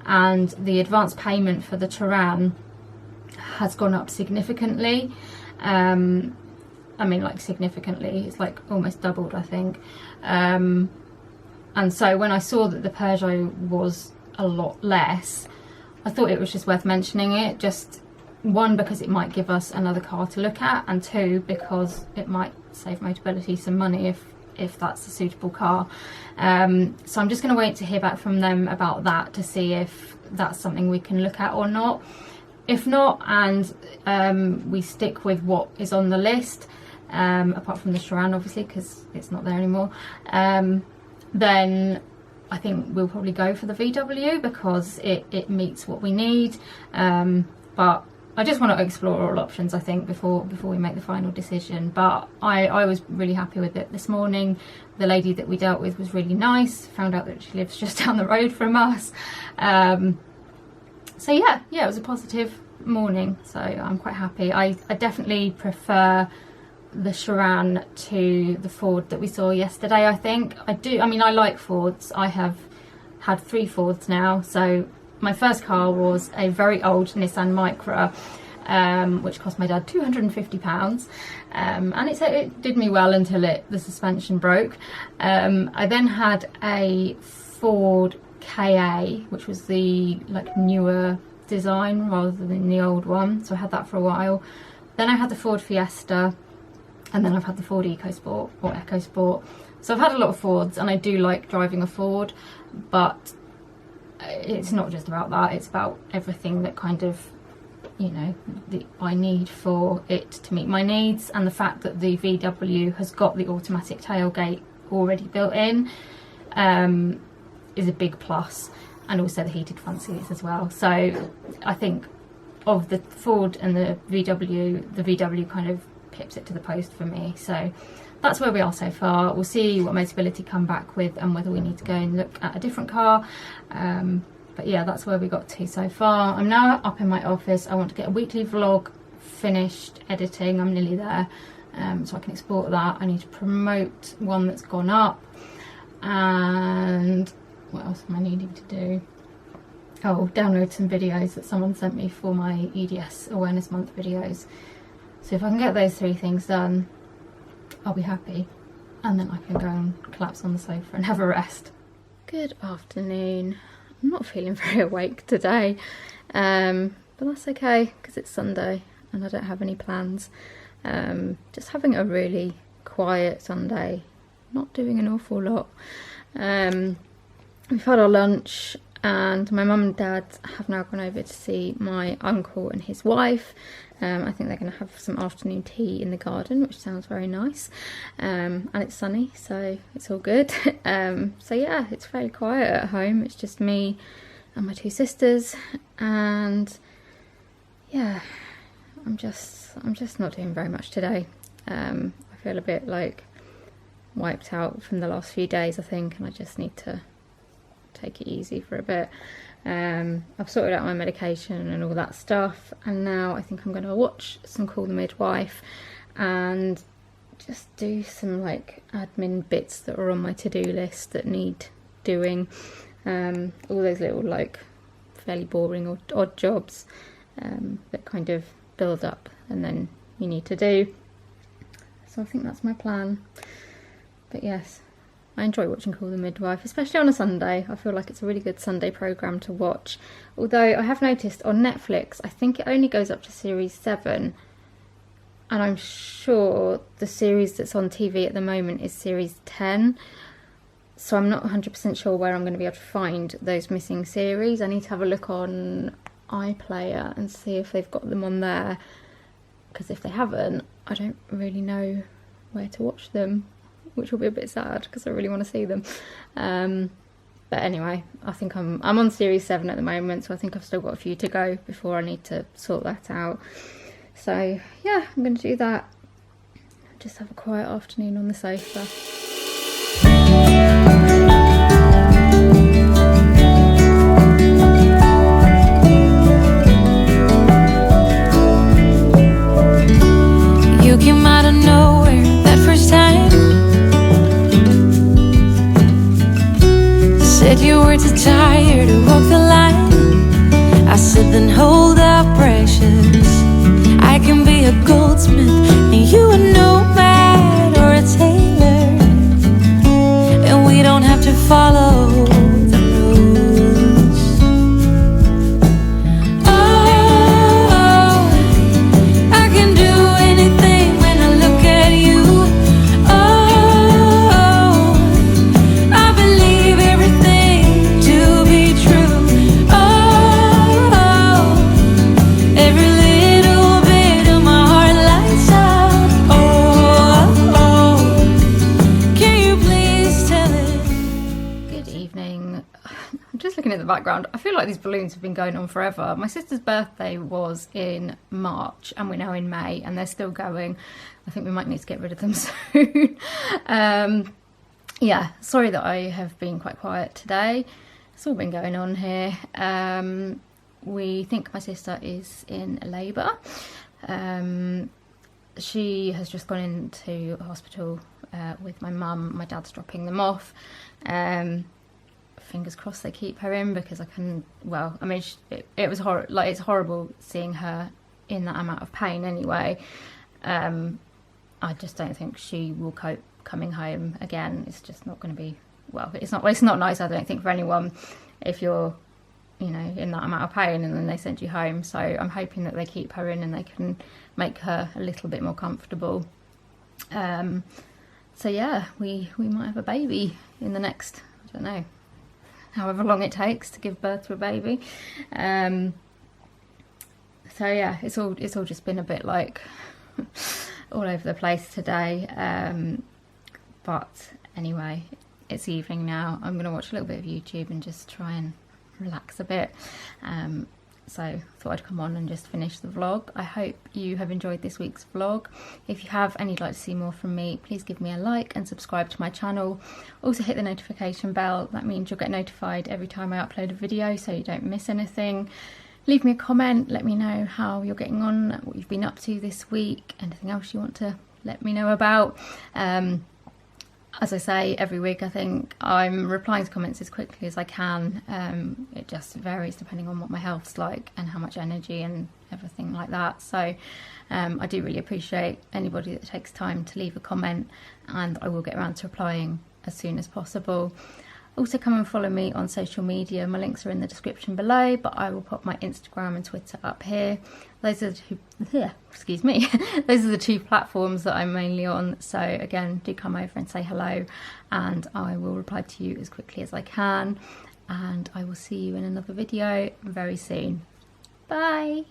and the advance payment for the Touran has gone up significantly. I mean, like significantly, it's like almost doubled, I think. And so when I saw that the Peugeot was a lot less, I thought it was just worth mentioning it, just one, because it might give us another car to look at, and two, because it might save Motability some money if that's a suitable car. So I'm just going to wait to hear back from them about that to see if that's something we can look at or not. If not, and we stick with what is on the list, apart from the Touran obviously, because it's not there anymore, then I think we'll probably go for the VW, because it meets what we need. But I just want to explore all options, I think, before we make the final decision. But I was really happy with it this morning. The lady that we dealt with was really nice. Found out that she lives just down the road from us. So yeah, it was a positive morning. So I'm quite happy. I definitely prefer the Touran to the Ford that we saw yesterday, I think. I mean, I like Fords. I have had 3 Fords now. So my first car was a very old Nissan Micra, which cost my dad £250, and it did me well until the suspension broke. I then had a Ford KA, which was the like newer design rather than the old one, so I had that for a while. Then I had the Ford Fiesta, and then I've had the Ford EcoSport or EcoSport. So I've had a lot of Fords, and I do like driving a Ford, but it's not just about that, it's about everything that kind of, you know, I need for it to meet my needs. And the fact that the VW has got the automatic tailgate already built in is a big plus, and also the heated front seats as well. So I think of the Ford and the VW kind of pips it to the post for me. So that's where we are so far. We'll see what Motability come back with and whether we need to go and look at a different car. But yeah, that's where we got to so far. I'm now up in my office. I want to get a weekly vlog finished editing. I'm nearly there, so I can export that. I need to promote one that's gone up. And what else am I needing to do? Oh, download some videos that someone sent me for my EDS Awareness Month videos. So if I can get those 3 things done, I'll be happy, and then I can go and collapse on the sofa and have a rest. Good afternoon. I'm not feeling very awake today, but that's okay because it's Sunday and I don't have any plans. Just having a really quiet Sunday, not doing an awful lot. We've had our lunch, and my mum and dad have now gone over to see my uncle and his wife. I think they're going to have some afternoon tea in the garden, which sounds very nice, and it's sunny, so it's all good. So yeah, it's fairly quiet at home. It's just me and my 2 sisters, and yeah, I'm just not doing very much today. I feel a bit like wiped out from the last few days, I think, and I just need to take it easy for a bit. I've sorted out my medication and all that stuff, and now I think I'm going to watch some Call the Midwife and just do some like admin bits that are on my to-do list that need doing. All those little like fairly boring or odd jobs that kind of build up and then you need to do. So I think that's my plan. But yes, I enjoy watching Call the Midwife, especially on a Sunday. I feel like it's a really good Sunday programme to watch. Although I have noticed on Netflix, I think it only goes up to series 7. And I'm sure the series that's on TV at the moment is series 10. So I'm not 100% sure where I'm going to be able to find those missing series. I need to have a look on iPlayer and see if they've got them on there. Because if they haven't, I don't really know where to watch them, which will be a bit sad because I really want to see them. But anyway, I think I'm on series 7 at the moment, so I think I've still got a few to go before I need to sort that out. So yeah, I'm going to do that. Just have a quiet afternoon on the sofa. You came out of nowhere that first time. Said you were too tired to walk the line. I said then hold up, precious. I can be a goldsmith and you a nomad or a tailor, and we don't have to follow the rules. Oh, I can do anything when I look at you. Oh, I believe everything to be true. Oh, every little bit of my heart lights up. Oh, can you please tell it? Good evening. I'm just looking at the background. I feel like these balloons have been going on forever. My sister's birthday was in March and we're now in May and they're still going. I think we might need to get rid of them soon. Yeah, sorry that I have been quite quiet today. It's all been going on here. We think my sister is in labour. She has just gone into hospital with my mum. My dad's dropping them off. Fingers crossed they keep her in because I can. Well, I mean, it was like it's horrible seeing her in that amount of pain. Anyway, I just don't think she will cope coming home again. It's just not going to be. Well, it's not nice. I don't think for anyone if you're, you know, in that amount of pain and then they send you home. So I'm hoping that they keep her in and they can make her a little bit more comfortable. So yeah, we might have a baby in the next, I don't know, however long it takes to give birth to a baby. So yeah, it's all just been a bit like all over the place today. But anyway, it's evening now. I'm going to watch a little bit of YouTube and just try and relax a bit. So I thought I'd come on and just finish the vlog. I hope you have enjoyed this week's vlog. If you have and you'd like to see more from me, please give me a like and subscribe to my channel. Also hit the notification bell. That means you'll get notified every time I upload a video so you don't miss anything. Leave me a comment, let me know how you're getting on, what you've been up to this week, anything else you want to let me know about. As I say every week, I think I'm replying to comments as quickly as I can. It just varies depending on what my health's like and how much energy and everything like that. So I do really appreciate anybody that takes time to leave a comment, and I will get around to replying as soon as possible. Also come and follow me on social media. My links are in the description below, but I will pop my Instagram and Twitter up here. Those are the two, those are the two platforms that I'm mainly on. So again, do come over and say hello and I will reply to you as quickly as I can. And I will see you in another video very soon. Bye.